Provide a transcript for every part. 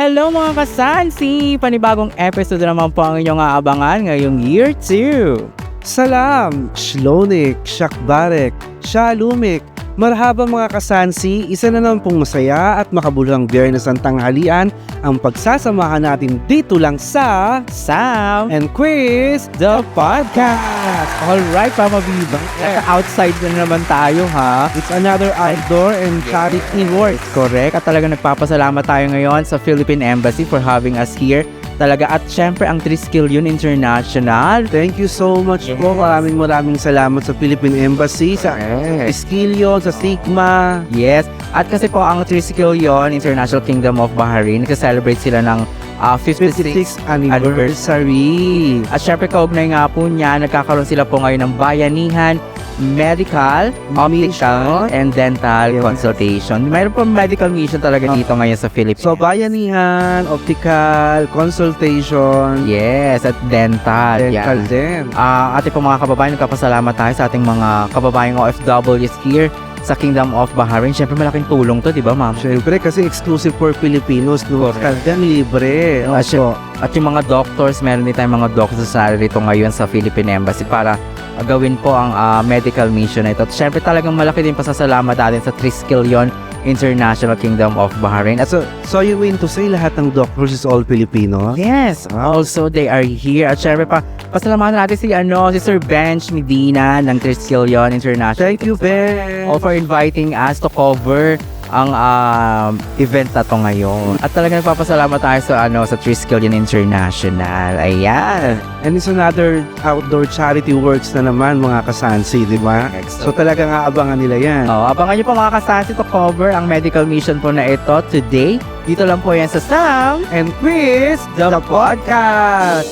Hello mga kasansi! Panibagong episode naman po ang inyong aabangan ngayong year 2. Salam, Shlonik, Shakbarek, Shalumik. Marhaba mga kasansi, isa na naman pong masaya at makabuluhang Biyernes ng tanghalian ang pagsasamahan natin dito lang sa Sam and Quiz the Podcast! Alright, Mama Viva. Outside na naman tayo ha. It's another outdoor and charity work. Correct. At talaga nagpapasalamat tayo ngayon sa Philippine Embassy for having us here. Talaga at syempre ang Triskelion International. Thank you so much po. Maraming salamat sa Philippine Embassy, sa Triskelion, sa Sigma. Yes. At kasi po ang Triskelion International Kingdom of Bahrain, nagsa-celebrate sila ng 56th anniversary. At syempre kaugnay nga po niya, nagkakaroon sila po ngayon ng bayanihan, medical, optical, and dental consultation. Mayroon po medical mission talaga dito ngayon sa Philippines. So, bayanihan, optical, consultation. Yes, at dental. Dental Yan. din. Ating po mga kababayan, nagpapasalamat tayo sa ating mga kababayang OFWs here sa Kingdom of Bahrain. Siyempre malaking tulong to, di ba ma'am? Siyempre, kasi exclusive for Filipinos. No? Talagang libre. At yung mga doctors, meron din tayong mga doctors na rito ngayon sa Philippine Embassy para gawin po ang medical mission na ito. At syempre talagang malaki din pasasalamat natin sa Triskelion International Kingdom of Bahrain. At So you mean to say lahat ng doctors is all Filipino? yes, also they are here. At syempre pasalamatan natin si Sir Bench Medina ng Triskelion International. Thank you, Ben. For inviting us to cover ang event na to ngayon. At talaga nagpapasalamat tayo sa Triskelion International. Ayan. And it's another outdoor charity works na naman mga kasansi, di ba? So talagang aabangan nila yan. Abangan nyo po mga kasansi to cover ang medical mission po na ito today. Dito lang po yan sa Sam And Quiz the Podcast.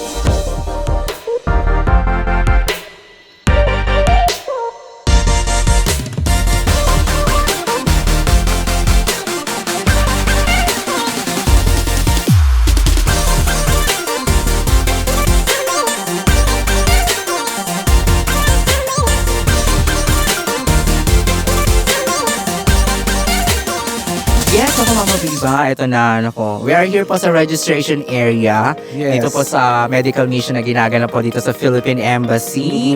Yes, ako Mama Viva, ito na, we are here po sa registration area. Yes. Dito po sa medical mission na ginaganap po dito sa Philippine Embassy.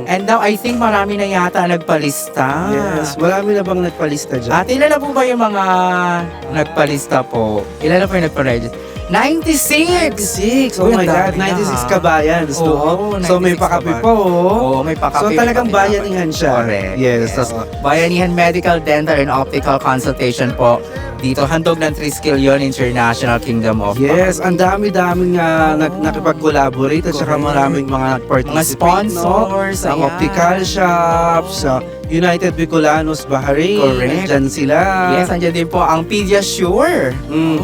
And now, I think marami na yata nagpalista. Yes, marami na bang nagpalista dyan? At ilan na po ba yung mga nagpalista po? Ilan na po yung nagpa-register? 96! Oh my ang God, dami 96 kabayan. Oo, So may 96 pakape kabayan. po. Oh. Oo, may pakape. So talagang may bayanihan siya. Correct. Yes. Bayanihan Medical, Dental, and Optical Consultation po. Dito, handog ng Triskelion International Kingdom of Yes, ang dami-daming nakipag-collaborate at saka maraming mga nag-participate. Mga sponsors, No? Ang ayan. optical shops, United Bicolanos Bahrain. Correct. Nandyan sila. Yes, andyan din po ang Pediasure.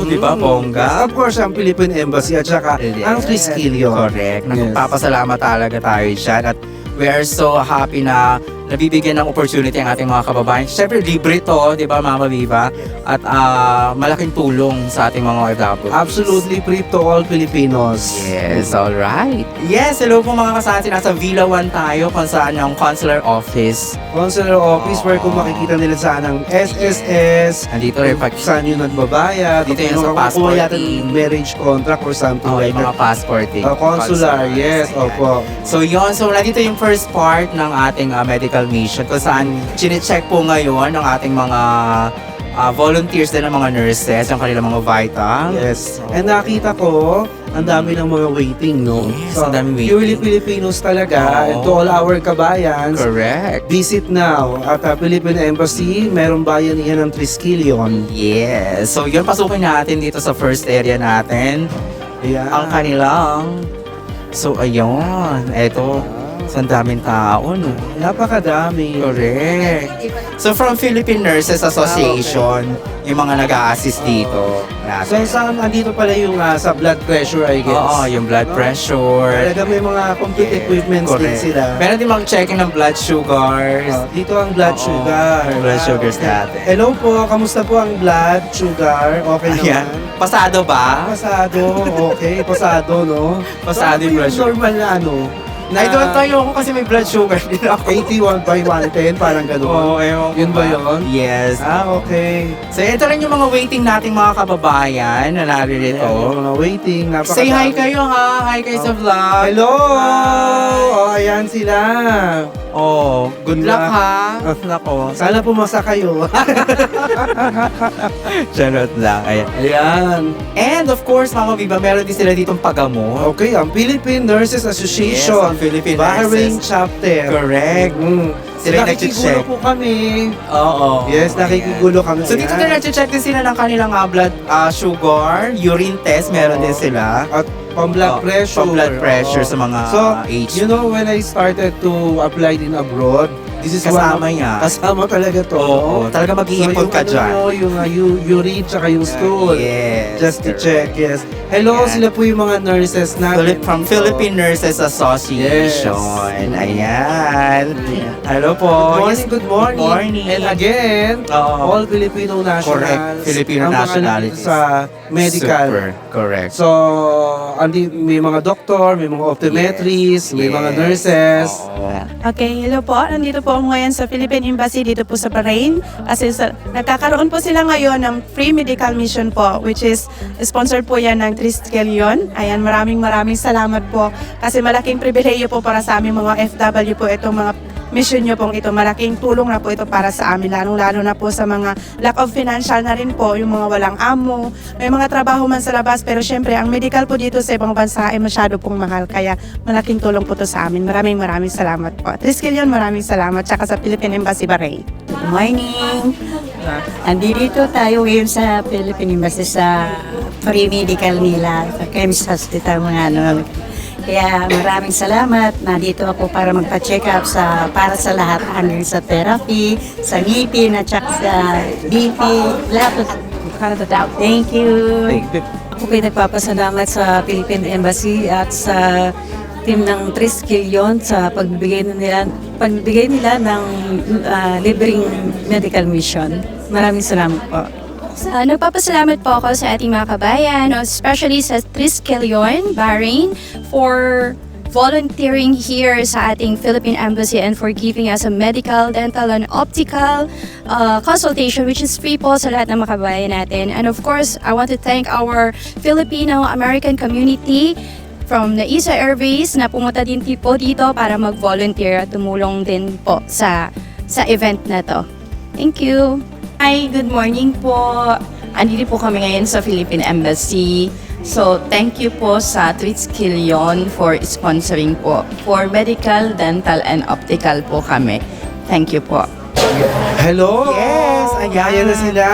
Di ba, bongga? Of course, ang Philippine Embassy at saka ang Triskelion. Correct. Yes. Nagpapasalamat talaga tayo dyan. At we are so happy na nabibigyan ng opportunity ang ating mga kababayan. Siyempre, libre to, di ba, Mama Viva? At malaking tulong sa ating mga OFW. Absolutely free to all Filipinos. Yes, alright. Yes, hello po mga kasansi. Nasa Villa 1 tayo kung saan yung consular office. Consular office where kung makikita nila saan ang SSS, Nandito rin kung saan yung nagbabayad, Dito yung sa kung passport yata ng marriage contract or something like yung mga that. passporting. Consular, yes, Ayan. opo. So yun, so nandito yung first part ng ating medical mission kung saan chine-check po ngayon ng ating mga volunteers din ng mga nurses, yung kanilang mga vital. Yes. And nakita ko, ang dami ng mga waiting, no? Yes, ang daming waiting. Purely Filipinos talaga. Oo. And to all our kabayans, Correct. visit now at Philippine Embassy, merong bayanihan ng Triskelion. Yes. So yun, pasukin natin dito sa first area natin. Ayan. Ang kanilang. So ayun, eto. So, ang daming tao, no? Napakadami. Correct. So from Philippine Nurses Association, yung mga nag-a-assist dito. So saan andito pala yung sa blood pressure, I guess? Oo, yung blood pressure. Talaga may mga complete equipments din Correct. sila. Meron din mga checking ng blood sugars. Dito ang blood Oo, sugar. blood sugars natin. Hello po, kamusta po ang blood sugar? Okay Ayan. naman? Pasado ba? Pasado, okay. Pasado, no? Pasado yung blood sugar. Normal na I don't tayo ako kasi may blood sugar din ako. 81/110, parang gano'n. ewan ko Yun ba yun? Yes. Okay. So, ito rin yung mga waiting nating mga kababayan na naririto. Mga waiting. Say hi kayo ha. Hi kayo sa vlog. Hello! Hi. Oh, ayan sila. Oh, good luck ha. Nako. Sana pumasa kayo. Charot lang. Ayan. Ayan. And of course, mga biba, meron din sila ditong pagamot. Okay, ang Philippine Nurses Association. Yes, ang Philippine Bahrain Nurses. Chapter. Correct. Sila yung Nakikigulo nag-check. po kami. Oo. Yes, nakikigulo kami. So dito Ayan. din nag-check din sila ng kanilang blood sugar, urine test, meron din sila. At pang-blood pressure. Pang-blood pressure Oo. sa mga So, age. you know, when I started to apply in abroad, this is Kasama one of- niya. Kasama talaga to. Oo, talaga mag-iipon ka dyan. Yung urine tsaka yung stool. Yes. Just to check, yes. Hello, Yan. sila po yung mga nurses natin. From dito. Philippine Nurses Association. Ayan. Hello po. Good morning. Good morning. And again, Oo. all Filipino nationals. Correct. Filipino ang mga nationalities. nandito sa medical. Super. Correct. So, may mga doktor, may mga optometrists, may mga nurses. Oo. Okay, hello po. Nandito po ako ngayon sa Philippine Embassy dito po sa Bahrain. Kasi nagkakaroon po sila ngayon ng free medical mission po, which is sponsored po yan ng Triskelion. Ayan, maraming salamat po. Kasi malaking pribileyo po para sa aming mga FW po itong mga mission nyo pong ito. Malaking tulong na po ito para sa amin, lalo na po sa mga lack of financial na rin po, yung mga walang amo, may mga trabaho man sa labas, pero syempre ang medical po dito sa ibang bansa ay masyado pong mahal, kaya malaking tulong po to sa amin. Maraming salamat po. Triskelion, maraming salamat, tsaka sa Philippine Embassy Bahrain. Good morning! Andito tayo ngayon sa Philippine Embassy sa free medical nila, sa Chemist Hospital mga ano. Kaya maraming salamat. Nandito ako para magpa-check up para sa lahat hanggang sa therapy, sa ngipin at saka sa BP, lahat. Thank you. Ako po'y nagpapasalamat sa Philippine Embassy at sa team ng Triskelion sa pagbigay nila ng libreng medical mission. Maraming salamat po. Nagpapasalamat po ako sa ating mga kabayan, especially sa Triskelion, Bahrain, for volunteering here sa ating Philippine Embassy and for giving us a medical, dental, and optical consultation, which is free po sa lahat ng mga kabayan natin. And of course, I want to thank our Filipino-American community from the ISA Airways na pumunta din po dito para mag-volunteer at tumulong din po sa event na to. Thank you! Hi, good morning po. Andito po kami ngayon sa Philippine Embassy. So, thank you po sa Triskelion for sponsoring po. For medical, dental, and optical po kami. Thank you po. Hello! Yes, ayan. Ayan na sila.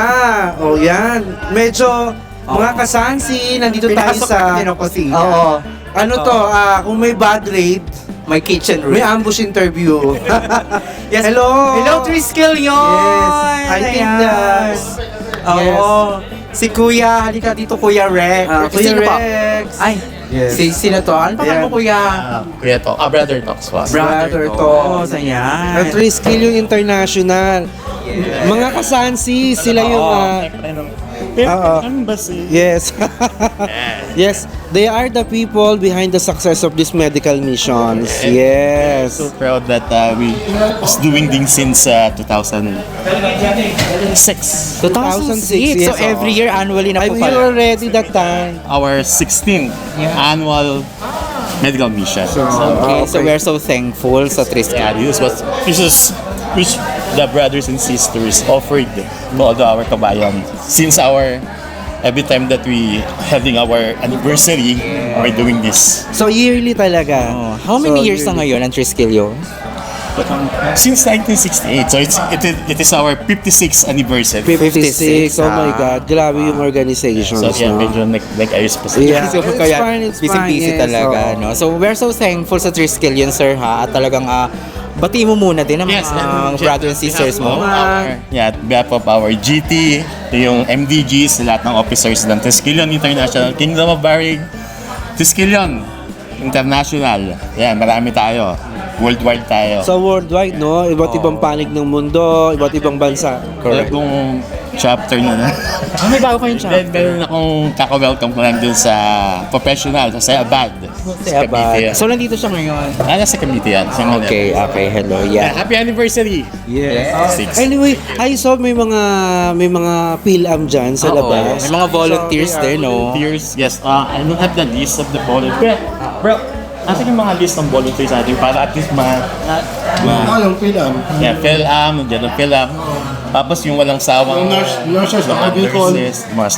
O yan. Medyo, mga kasansi, nandito tayo Pinasok sa... natin ang kusina. Oo. Ano to, kung may bad rate, My kitchen room. may ambush interview. Yes. Hello! Hello, Triskelion! Yes. Hi, Ayan. Tindas. Oo. Si Kuya, halika dito, Kuya Rex. Kuya Sino po? Rex. Ay, Yes. sino to? Ano pa Ayan. mo, Kuya? Kuya to, Brother Talks was. Brother Talks. Talks. Ayan. At Triskelion International. Mga kasansi, sila yung... Yes. Yes. They are the people behind the success of these medical missions. Yes. So proud that we was doing things since 2006. 2006. So yes, every year, annually na po I'm here pala. already that time. Our 16th annual medical mission. Okay, so we're so thankful sa Triskelion. Yeah, this is which the brothers and sisters offered to all our kabayan since every time that we having our anniversary, we're doing this. So yearly talaga. Oh, how many So, years na ngayon ang Triskelion? Since 1968, so it is our 56th anniversary. 56. Oh my ah. God. Grabe yung organizations. So yeah, no? medyo nag-ayos pa Yeah. So, It's kaya fine, it's busy-busy fine, yes, talaga, oo. no? So, we're so thankful sa Triskelion, sir, ha? At talagang, bati mo muna din ang Yes, mga brothers and sisters mo. Yeah, behalf of our GT, yung MDGs, lahat ng officers ng Triskelion International, Kingdom of Bahrain, Triskelion International. Yan, marami tayo. worldwide tayo. So worldwide, no? Iba't ibang panig ng mundo, iba't ibang bansa. Bagong chapter na. May bago kayong Then, meron akong kaka-welcome ko lang dun sa professional, sa Abad. Sa Cavite. So, nandito siya ngayon. Sa Cavite yan. Sa Manila. Okay, hello, yeah. Happy anniversary! Yes. Six. Anyway, I saw may mga PhilAm dyan sa Oo, labas. may mga volunteers So, there, no? Volunteers, yes. I don't have the list of the volunteers. Bro, nasa yung mga list ng volunteers natin para at least Yung film. yeah, PhilAm, nandiyan ang PhilAm. Tapos yung walang sawang Nurses, mga Bicol. nurses, mga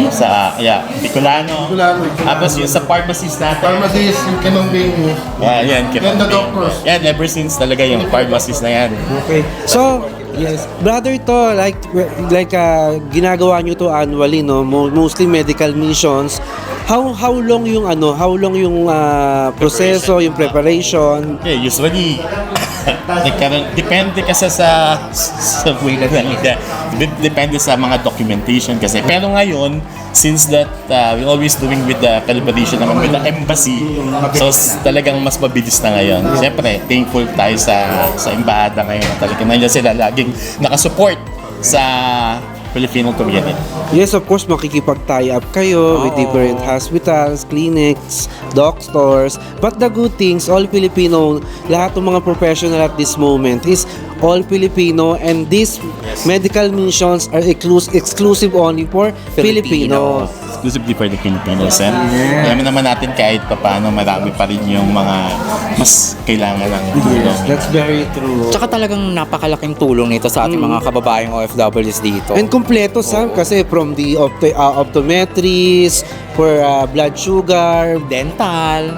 sa Bicolano. Bicolano. Tapos yung sa pharmacies natin. Pharmacies, yung kinongbing. Yan, And the doctors. Yan, ever since talaga yung pharmacies na yan. Okay. So, yes, brother to, like ginagawa nyo to annually, no? Mostly medical missions. How long yung proseso, yung preparation? Okay, usually, depende kasi sa way na depende sa mga documentation kasi. Pero ngayon, since that we're always doing with the collaboration naman with the embassy, so talagang mas mabilis na ngayon. Siyempre, thankful tayo sa embahada ngayon. Talagang nandiyan sila laging nakasupport sa Filipino community. Yes, of course, makikipag-tie up kayo with different hospitals, clinics, doctors. But the good things, all Filipino, lahat ng mga professional at this moment is all Filipino, and these medical missions are exclusive only for Filipinos. Exclusively for the Filipinos. And alam naman natin kahit paano marami pa rin yung mga mas kailangan ng tulong. That's very true. Tsaka talagang napakalaking tulong nito sa ating mga kababayang OFWs dito. And kompleto, Sam, kasi from the optometrist, for blood sugar, Dental,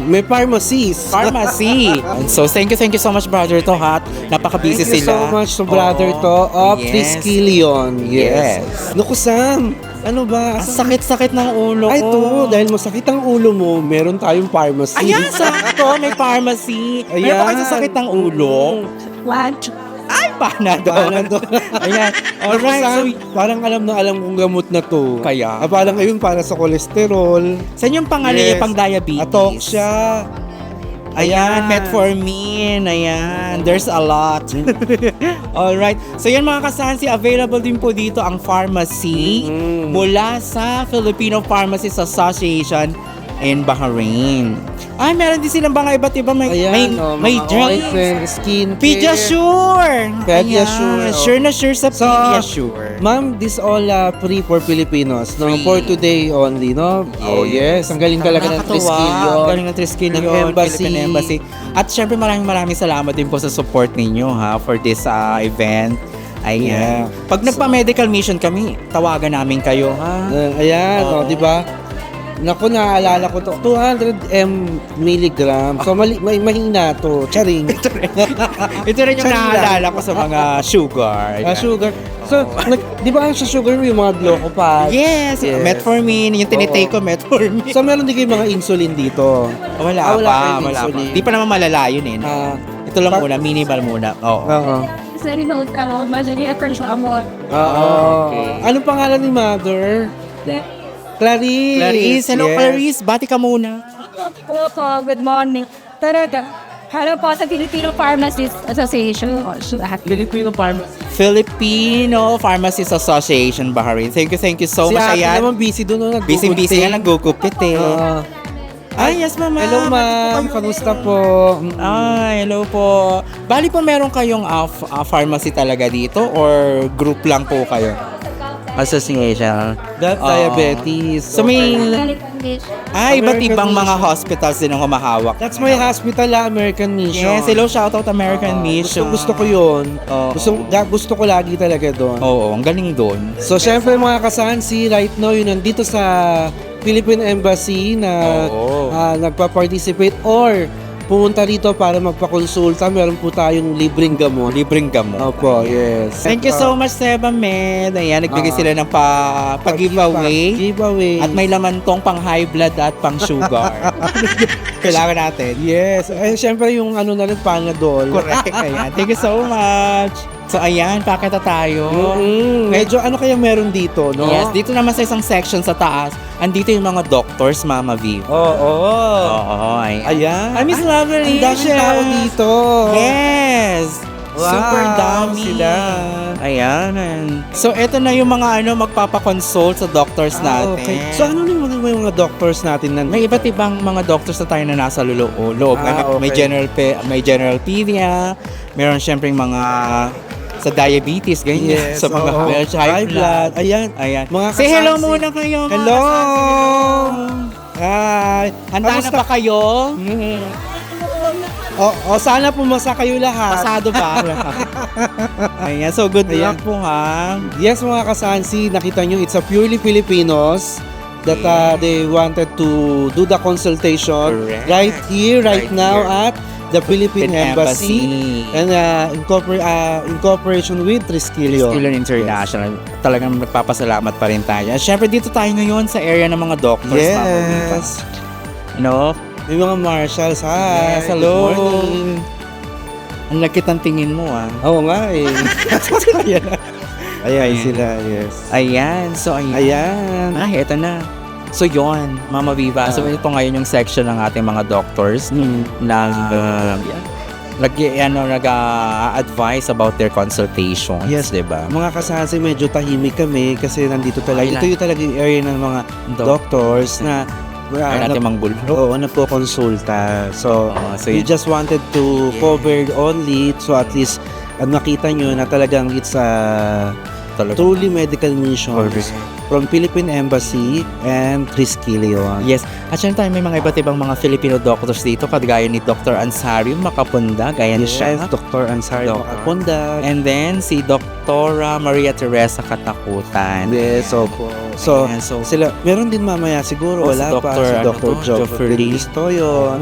may pharmacies. pharmacy. And so, thank you so much, Brother Tohat. Napaka-busy Thank you sila. so much to brother to of Yes. Triskelion. Yes. Yes. Naku, Sam, ano ba? Ang sakit-sakit ng ulo ko. Ay, to, dahil masakit ang ulo mo, meron tayong pharmacy. Ayan, sakto. May pharmacy. Meron Ayan. pa kayo sa sakit ng ulo. Ay, Panadol. Ayan. Alright. So, Parang alam kong gamot na to. Kaya? Parang ngayon para sa kolesterol. saan yung pangalan niya pang diabetes? Atok siya. Ayan, metformin. Ayan, there's a lot. Alright. So yan mga kasansi, available din po dito ang pharmacy mula sa Filipino Pharmacists Association in Bahrain. Ay, meron din silang mga iba't iba. May mga drinks. oil, skin care. Pediasure. Pediasure, Ayan, oh. sure na sure sa So, Pediasure. Ma'am, this all free for Filipinos, no? Free. For today only, no? Oh, yes. Ang galing talaga ng Nakakatuwa. Triskelion. Ang galing ng Triskelion, ng embassy. Philippine Embassy. At syempre maraming salamat din po sa support ninyo ha for this event. Ayan. Pag nagpa-medical mission kami, tawagan namin kayo ha. Ayan, di ba? Naku, naaalala ko to. 200 milligram. So, mahina to. Charing. Ito rin yung naaalala ko sa mga sugar. Sugar. So, di ba sa sugar yung mga Glocopad? Yes, metformin. Yung tinitake ko, metformin. So, meron din kayo mga insulin dito. Wala wala pa. kayong Wala pa. insulin. Di pa naman malala yun eh. Ito lang muna, minimal muna. Oo. Oo. Anong pangalan ni Mother? Clarice. Clarice, hello Yes. Clarice. Bati ka muna. Good morning. Talaga. Hello po sa Filipino Pharmacists Association. Filipino Pharmacists Association Bahrain. Thank you so Si much. ate Ayan. naman busy doon. Busy nga nagugupit eh. Ay, yes, mama. Hello, ma'am. Kamusta po? Ay, hello po. Bali po meron kayong pharmacy talaga dito or group lang po kayo? Association. That diabetes. So may iba't American ibang mga Mission. hospitals din ang humahawak. That's my hospital, American Mission. Yes, hello, shoutout American Mission. Gusto ko yun. Oo. Gusto ko lagi talaga doon. Oo, ang galing doon. So, syempre mga kasansi, right now, yun nandito sa Philippine Embassy na nagpa-participate or pumunta rito para magpakonsulta. Meron po tayong libreng gamot. Libreng gamot. Opo, yes. Thank you so much, Seba Med. Ayan, nagbigay sila ng pag-giveaway. Giveaway. At may laman tong pang high blood at pang sugar. Kailangan natin. Yes. Eh, syempre yung ano na rin, Panadol. Correct. Ayan. Thank you so much. So ayan, pakita tayo. Medyo ano kaya meron dito, no? Yes, dito naman sa isang section sa taas, andito yung mga doctors, Mama Viva. Oo. Oo, Ayan. I miss Lovely. Ang daming tao dito. Yes! Wow, Super dami. sila. Ayan. So, ito na yung mga magpapakonsult sa doctors natin. Okay. So ano naman yung mga doctors natin nandito? May iba't ibang mga doctors na tayo na nasa loob. May Okay. general pedia, meron syempre mga sa diabetes, ganyan. Yes, sa mga oo. high blood. Ayan. Ayan. Mga Say hello kasansi. muna kayo. mga Hello! kasansi. Hi! Handa na ba kayo? Sana pumasa kayo lahat. Pasado ba? Ayan, so good Ayan. luck po ha. Yes, mga kasansi, nakita nyo, it's a purely Filipinos that they wanted to do the consultation Correct. right here, right, Right now here. at the Philippine Embassy. And in cooperation with Triskelion. Triskelion International. Talagang nagpapasalamat pa rin tayo. At syempre dito tayo ngayon sa area ng mga doctors. Mama Viva. Yes. No? May mga marshals. Hi. Yes, hello. Good morning. Ang lakit ang tingin mo Oo nga eh. Ayan sila, yes. Ayan. So, ayan. Ayan. Ay, eto na. So, yon Mama Viva. So, ito ngayon yung section ng ating mga doctors na nag-advise about their consultations. Yes. Diba? Mga kasansi, medyo tahimik kami kasi nandito talaga. Ayun Ito yung talaga yung area ng mga doctors na Ay natin manggulo. Oo, nagpo-konsulta. So, so we just wanted to cover only so at least nakita nyo na talagang it's a truly medical mission from Philippine Embassy and Triskelion. Yes. At syempre may mga iba't ibang mga Filipino doctors dito, kagaya ni Dr. Ansari Makapunda, gaya ni siya. Dr. Ansari Makapunda. And then si Dr. Maria Teresa Katakutan. Yes, opo. So, Ayan, so sila, meron din mamaya siguro, si wala pa, si Dr. Geoffrey Listoyo,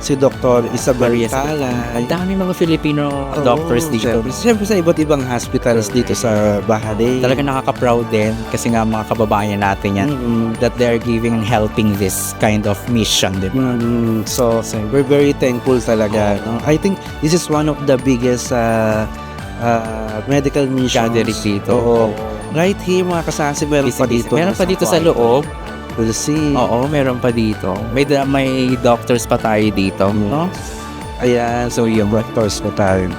si Dr. Isabel Tala. Ang dami mga Filipino doctors dito. Siyempre sa iba't ibang hospitals dito sa Bahrain. Talaga nakaka-proud din kasi nga mga kababayan natin yan that they're giving and helping this kind of mission. Diba? So, we're very thankful talaga. No? I think this is one of the biggest medical missions. Gathering dito. Oo. Right here, mga kasansi, meron pa dito. Meron pa dito sa loob. We'll see. Oo, meron pa dito. May doctors pa tayo dito. No? Ayan, so yung doctors pa tayo.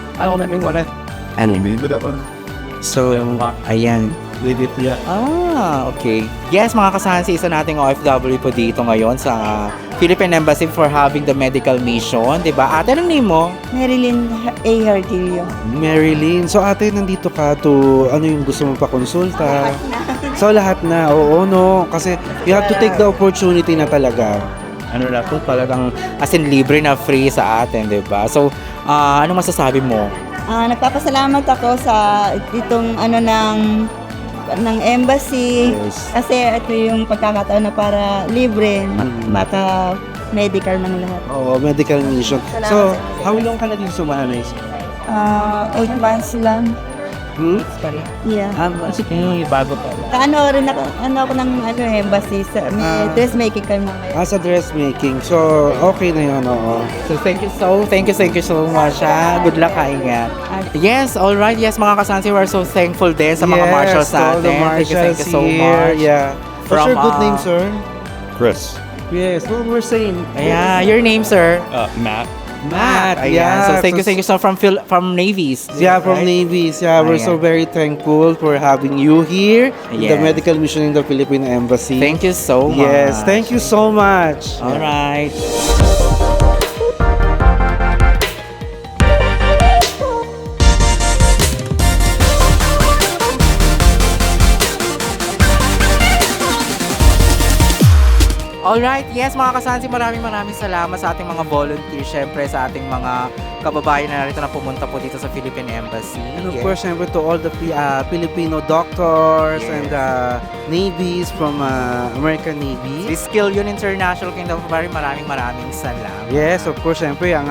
So, ayan. Okay. Yes, mga kasansi, isa nating OFW po dito ngayon sa Philippine Embassy for having the medical mission. Diba? Ate, anong name mo? Marilyn A. Hardillo. Marilyn, so ate, nandito ka to, ano yung gusto mo pa konsulta? So lahat na, oo no, kasi you have to take the opportunity na talaga. Ano na po, talagang as in libre na free sa atin, diba? So, ano masasabi mo? Nagpapasalamat ako sa itong ng embassy kasi ito yung pagkakataon na para libre maka-medical ng lahat. Oo, medical mission. So, how long ka na din sumanay? 8 months lang. Yeah. Sige, bago pa. Rin ako ng embassy sa dressmaking kami ngayon. Sa dressmaking. So, okay na yun, oo. So, thank you so much. Good luck, ingat. Yes, all right. Yes, mga kasansi, we're so thankful din sa mga marshals all natin. the marshals Thank you so here. much. Yeah. What's your good name, sir? Chris. Yes, what we're saying. Yeah, your name, sir? Matt. Matt, Ayan. yeah. So, thank you so from Navies. Yeah, from Right? Navies. Yeah, we're so Ayan. very thankful for having you here in the Yes. medical mission in the Philippine Embassy. Thank you so much. Yes, thank you so much. All right. Alright, yes mga kasansi, maraming salamat sa ating mga volunteers, syempre sa ating mga kababayan na narito na pumunta po dito sa Philippine Embassy. And of course, syempre to all the Filipino doctors and navies from American Navy. Triskelion International Kingdom of Bahrain, maraming salamat. Yes, of course, syempre ang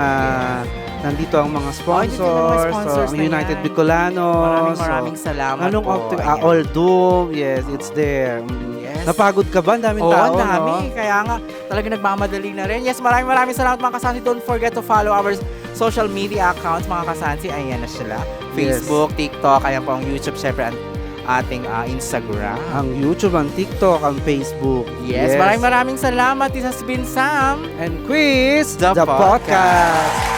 nandito ang mga sponsors, sponsors ang na United yan. Bicolanos. Maraming salamat Anong po. Ayan. All Doom, yes, it's there. Yes. Napagod ka ba? Ang daming Oo, tao, ang dami. no? Kaya nga, talaga nagmamadali na rin. Yes, maraming salamat mga kasansi. Don't forget to follow our social media accounts, mga kasansi, ayan na sila. Yes. Facebook, TikTok, ayan po ang YouTube, syempre ang ating Instagram. Ang YouTube, ang TikTok, ang Facebook. Yes, maraming salamat. This has been Sam. And Quiz, The the podcast. podcast.